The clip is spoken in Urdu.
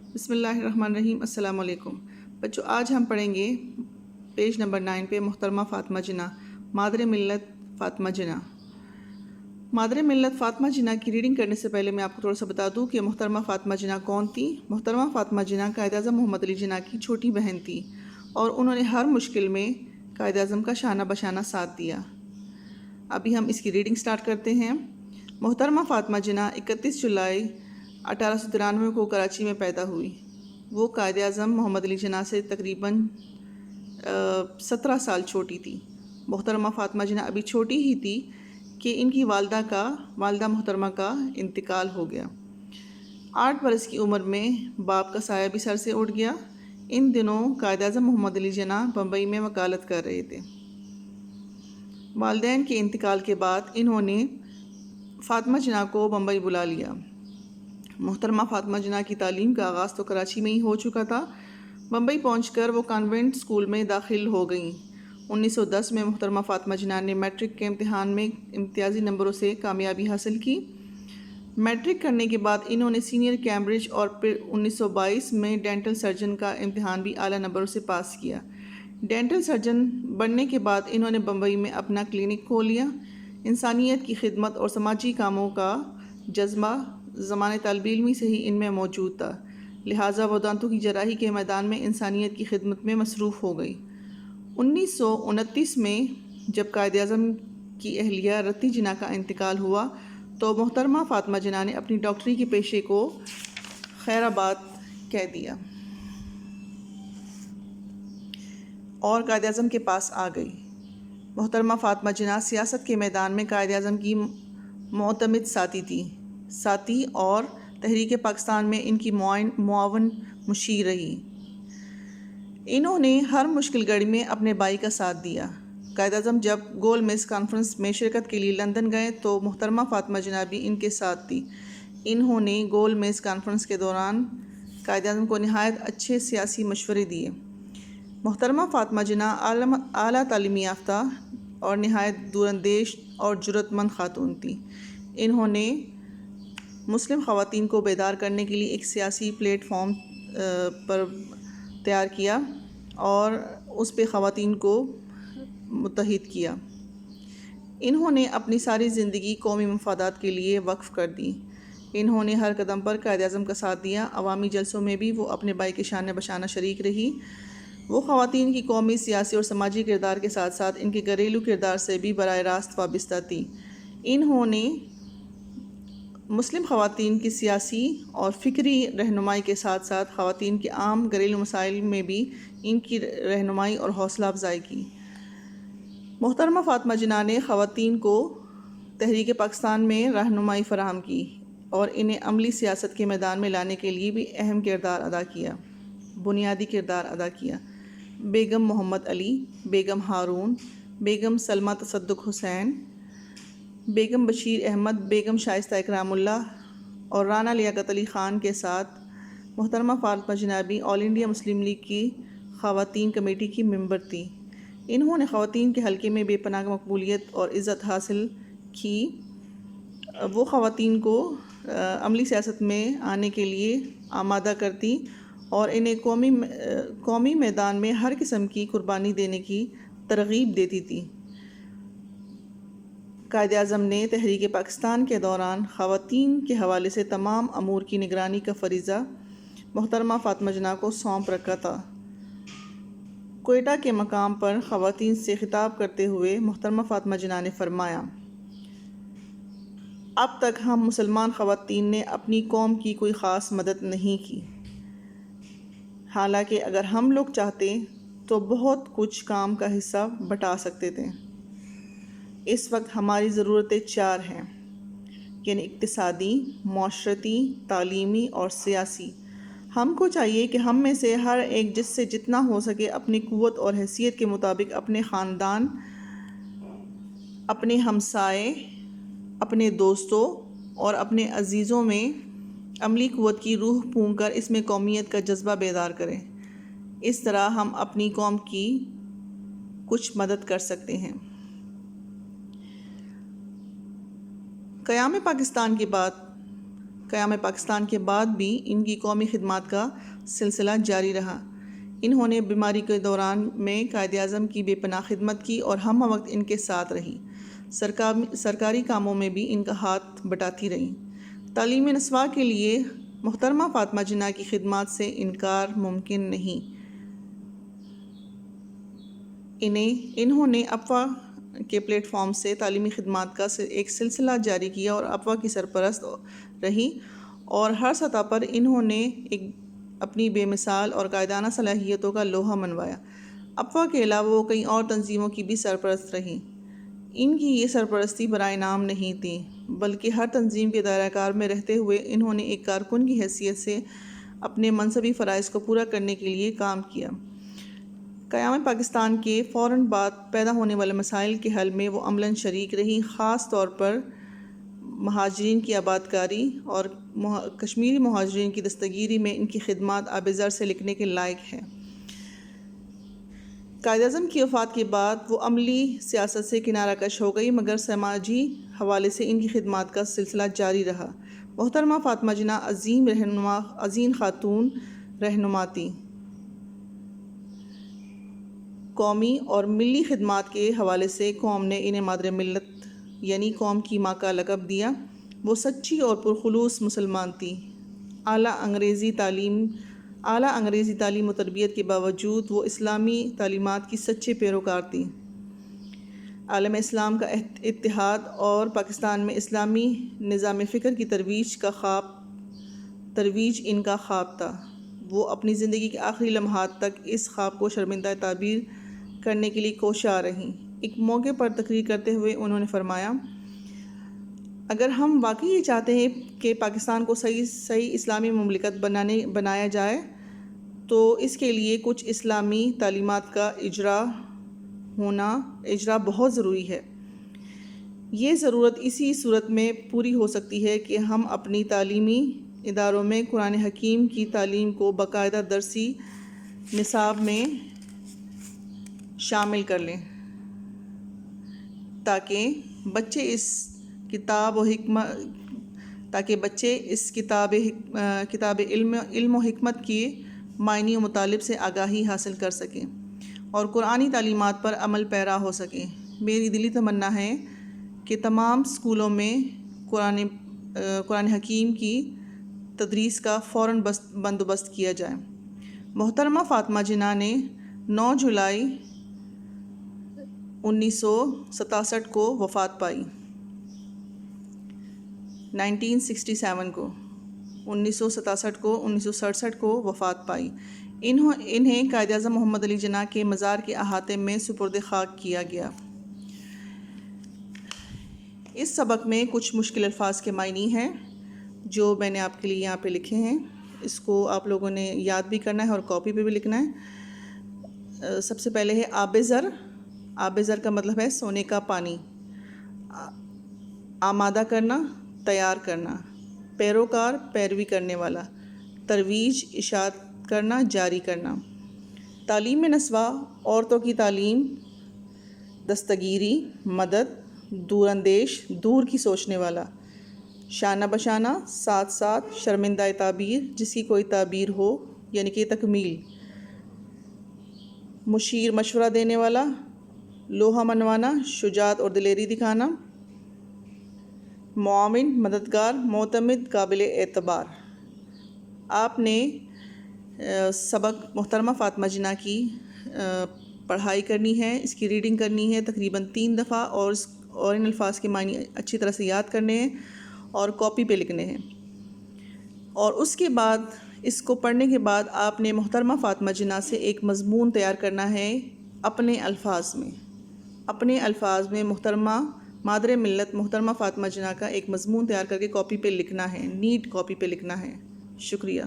بسم اللہ الرحمن الرحیم۔ السلام علیکم بچوں، آج ہم پڑھیں گے پیج نمبر 9 پہ محترمہ فاطمہ جناح، مادر ملت فاطمہ جناح۔ مادر ملت فاطمہ جناح کی ریڈنگ کرنے سے پہلے میں آپ کو تھوڑا سا بتا دوں کہ محترمہ فاطمہ جناح کون تھی۔ محترمہ فاطمہ جناح قائد اعظم محمد علی جناح کی چھوٹی بہن تھی اور انہوں نے ہر مشکل میں قائد اعظم کا شانہ بشانہ ساتھ دیا۔ ابھی ہم اس کی ریڈنگ سٹارٹ کرتے ہیں۔ محترمہ فاطمہ جناح 31 جولائی 1893 کو کراچی میں پیدا ہوئی۔ وہ قائد اعظم محمد علی جناح سے تقریباً 17 سال چھوٹی تھی۔ محترمہ فاطمہ جناح ابھی چھوٹی ہی تھی کہ ان کی والدہ محترمہ کا انتقال ہو گیا۔ 8 برس کی عمر میں باپ کا سایہ بھی سر سے اٹھ گیا۔ ان دنوں قائد اعظم محمد علی جناح بمبئی میں وکالت کر رہے تھے۔ والدین کے انتقال کے بعد انہوں نے فاطمہ جناح کو بمبئی بلا لیا۔ محترمہ فاطمہ جناح کی تعلیم کا آغاز تو کراچی میں ہی ہو چکا تھا۔ بمبئی پہنچ کر وہ کانوینٹ اسکول میں داخل ہو گئیں۔ 1910 میں محترمہ فاطمہ جناح نے میٹرک کے امتحان میں امتیازی نمبروں سے کامیابی حاصل کی۔ میٹرک کرنے کے بعد انہوں نے سینئر کیمبرج اور پھر 1922 میں ڈینٹل سرجن کا امتحان بھی اعلیٰ نمبروں سے پاس کیا۔ ڈینٹل سرجن بننے کے بعد انہوں نے بمبئی میں اپنا کلینک کھول لیا۔ انسانیت کی خدمت اور سماجی کاموں کا جذبہ زمانۂ طالب علمی سے ہی ان میں موجود تھا، لہٰذا وہ دانتوں کی جراحی کے میدان میں انسانیت کی خدمت میں مصروف ہو گئی۔ 1929 میں جب قائد اعظم کی اہلیہ رتی جناح کا انتقال ہوا تو محترمہ فاطمہ جناح نے اپنی ڈاکٹری کے پیشے کو خیر آباد کہہ دیا اور قائد اعظم کے پاس آ گئی۔ محترمہ فاطمہ جناح سیاست کے میدان میں قائد اعظم کی معتمد ساتھی اور تحریک پاکستان میں ان کی معاون مشیر رہی۔ انہوں نے ہر مشکل گھڑی میں اپنے بھائی کا ساتھ دیا۔ قائد اعظم جب گول میز کانفرنس میں شرکت کے لیے لندن گئے تو محترمہ فاطمہ جناح بھی ان کے ساتھ تھی۔ انہوں نے گول میز کانفرنس کے دوران قائد اعظم کو نہایت اچھے سیاسی مشورے دیے۔ محترمہ فاطمہ جناح اعلیٰ تعلیم یافتہ اور نہایت دوراندیش اور جرأت مند خاتون تھی۔ انہوں نے مسلم خواتین کو بیدار کرنے کے لیے ایک سیاسی پلیٹ فارم پر تیار کیا اور اس پہ خواتین کو متحد کیا۔ انہوں نے اپنی ساری زندگی قومی مفادات کے لیے وقف کر دی۔ انہوں نے ہر قدم پر قائد اعظم کا ساتھ دیا۔ عوامی جلسوں میں بھی وہ اپنے بھائی کے شانہ بشانہ شریک رہی۔ وہ خواتین کی قومی، سیاسی اور سماجی کردار کے ساتھ ساتھ ان کے گھریلو کردار سے بھی براہ راست وابستہ تھی۔ انہوں نے مسلم خواتین کی سیاسی اور فکری رہنمائی کے ساتھ ساتھ خواتین کے عام گھریلو مسائل میں بھی ان کی رہنمائی اور حوصلہ افزائی کی۔ محترمہ فاطمہ جناح نے خواتین کو تحریک پاکستان میں رہنمائی فراہم کی اور انہیں عملی سیاست کے میدان میں لانے کے لیے بھی بنیادی کردار ادا کیا۔ بیگم محمد علی، بیگم ہارون، بیگم سلمہ تصدق حسین، بیگم بشیر احمد، بیگم شائستہ اکرام اللہ اور رانا لیاقت علی خان کے ساتھ محترمہ فاطمہ جناح بھی آل انڈیا مسلم لیگ کی خواتین کمیٹی کی ممبر تھی۔ انہوں نے خواتین کے حلقے میں بے پناہ مقبولیت اور عزت حاصل کی۔ وہ خواتین کو عملی سیاست میں آنے کے لیے آمادہ کرتی اور انہیں قومی میدان میں ہر قسم کی قربانی دینے کی ترغیب دیتی تھی۔ قائد اعظم نے تحریک پاکستان کے دوران خواتین کے حوالے سے تمام امور کی نگرانی کا فریضہ محترمہ فاطمہ جناح کو سونپ رکھا تھا۔ کوئٹہ کے مقام پر خواتین سے خطاب کرتے ہوئے محترمہ فاطمہ جناح نے فرمایا، اب تک ہم مسلمان خواتین نے اپنی قوم کی کوئی خاص مدد نہیں کی، حالانکہ اگر ہم لوگ چاہتے تو بہت کچھ کام کا حصہ بٹا سکتے تھے۔ اس وقت ہماری ضرورتیں 4 ہیں، یعنی اقتصادی، معاشرتی، تعلیمی اور سیاسی۔ ہم کو چاہیے کہ ہم میں سے ہر ایک جس سے جتنا ہو سکے اپنی قوت اور حیثیت کے مطابق اپنے خاندان، اپنے ہمسائے، اپنے دوستوں اور اپنے عزیزوں میں عملی قوت کی روح پھونک کر اس میں قومیت کا جذبہ بیدار کریں۔ اس طرح ہم اپنی قوم کی کچھ مدد کر سکتے ہیں۔ قیام پاکستان کے بعد قیام پاکستان کے بعد بھی ان کی قومی خدمات کا سلسلہ جاری رہا۔ انہوں نے بیماری کے دوران میں قائد اعظم کی بے پناہ خدمت کی اور ہم وقت ان کے ساتھ رہی۔ سرکاری کاموں میں بھی ان کا ہاتھ بٹاتی رہیں۔ تعلیم نسواں کے لیے محترمہ فاطمہ جناح کی خدمات سے انکار ممکن نہیں۔ انہوں نے افوا کے پلیٹ فارم سے تعلیمی خدمات کا ایک سلسلہ جاری کیا اور افوا کی سرپرست رہی، اور ہر سطح پر انہوں نے اپنی بے مثال اور قائدانہ صلاحیتوں کا لوہا منوایا۔ افوا کے علاوہ وہ کئی اور تنظیموں کی بھی سرپرست رہیں۔ ان کی یہ سرپرستی برائے نام نہیں تھی، بلکہ ہر تنظیم کے دائرہ کار میں رہتے ہوئے انہوں نے ایک کارکن کی حیثیت سے اپنے منصبی فرائض کو پورا کرنے کے لیے کام کیا۔ قیام پاکستان کے فوراً بعد پیدا ہونے والے مسائل کے حل میں وہ عملاً شریک رہی، خاص طور پر مہاجرین کی آباد کاری اور کشمیری مہاجرین کی دستگیری میں ان کی خدمات آب زر سے لکھنے کے لائق ہیں۔ قائد اعظم کی وفات کے بعد وہ عملی سیاست سے کنارہ کش ہو گئی، مگر سماجی حوالے سے ان کی خدمات کا سلسلہ جاری رہا۔ محترمہ فاطمہ جناح عظیم خاتون رہنما تھیں۔ قومی اور ملی خدمات کے حوالے سے قوم نے انہیں مادر ملت یعنی قوم کی ماں کا لقب دیا۔ وہ سچی اور پرخلوص مسلمان تھیں۔ اعلیٰ انگریزی تعلیم و تربیت کے باوجود وہ اسلامی تعلیمات کی سچے پیروکار تھیں۔ عالم اسلام کا اتحاد اور پاکستان میں اسلامی نظام فکر کی ترویج ان کا خواب تھا۔ وہ اپنی زندگی کے آخری لمحات تک اس خواب کو شرمندہ تعبیر کرنے کے لیے کوشاں رہیں۔ ایک موقع پر تقریر کرتے ہوئے انہوں نے فرمایا، اگر ہم واقعی یہ چاہتے ہیں کہ پاکستان کو صحیح اسلامی مملکت بنایا جائے تو اس کے لیے کچھ اسلامی تعلیمات کا اجرا بہت ضروری ہے۔ یہ ضرورت اسی صورت میں پوری ہو سکتی ہے کہ ہم اپنی تعلیمی اداروں میں قرآن حکیم کی تعلیم کو باقاعدہ درسی نصاب میں شامل کر لیں، تاکہ بچے اس کتاب علم و حکمت کے معنی و مطالب سے آگاہی حاصل کر سکیں اور قرآنی تعلیمات پر عمل پیرا ہو سکیں۔ میری دلی تمنا ہے کہ تمام اسکولوں میں قرآن حکیم کی تدریس کا فوراً بندوبست کیا جائے۔ محترمہ فاطمہ جناح نے 9 جولائی 1967 کو وفات پائی۔ 1967 کو وفات پائی۔ انہیں قائد اعظم محمد علی جناح کے مزار کے احاطے میں سپرد خاک کیا گیا۔ اس سبق میں کچھ مشکل الفاظ کے معنی ہیں جو میں نے آپ کے لیے یہاں پہ لکھے ہیں۔ اس کو آپ لوگوں نے یاد بھی کرنا ہے اور کاپی پہ بھی لکھنا ہے۔ سب سے پہلے ہے آب زر۔ آب زر کا مطلب ہے سونے کا پانی۔ آمادہ کرنا، تیار کرنا۔ پیروکار، پیروی کرنے والا۔ ترویج، اشاعت کرنا، جاری کرنا۔ تعلیم نسواں، عورتوں کی تعلیم۔ دستگیری، مدد۔ دور اندیش، دور کی سوچنے والا۔ شانہ بشانہ، ساتھ ساتھ۔ شرمندہ تعبیر، جس کی کوئی تعبیر ہو یعنی کہ تکمیل۔ مشیر، مشورہ دینے والا۔ لوہا منوانا، شجاعت اور دلیری دکھانا۔ معاون، مددگار، معتمد، قابل اعتبار۔ آپ نے سبق محترمہ فاطمہ جناح کی پڑھائی کرنی ہے، اس کی ریڈنگ کرنی ہے تقریباً 3 دفعہ، اور ان الفاظ کے معنی اچھی طرح سے یاد کرنے ہیں اور کاپی پہ لکھنے ہیں۔ اور اس کے بعد اس کو پڑھنے کے بعد آپ نے محترمہ فاطمہ جناح سے ایک مضمون تیار کرنا ہے اپنے الفاظ میں محترمہ مادر ملت محترمہ فاطمہ جناح کا ایک مضمون تیار کر کے کاپی پہ لکھنا ہے، نیٹ کاپی پہ لکھنا ہے۔ شکریہ۔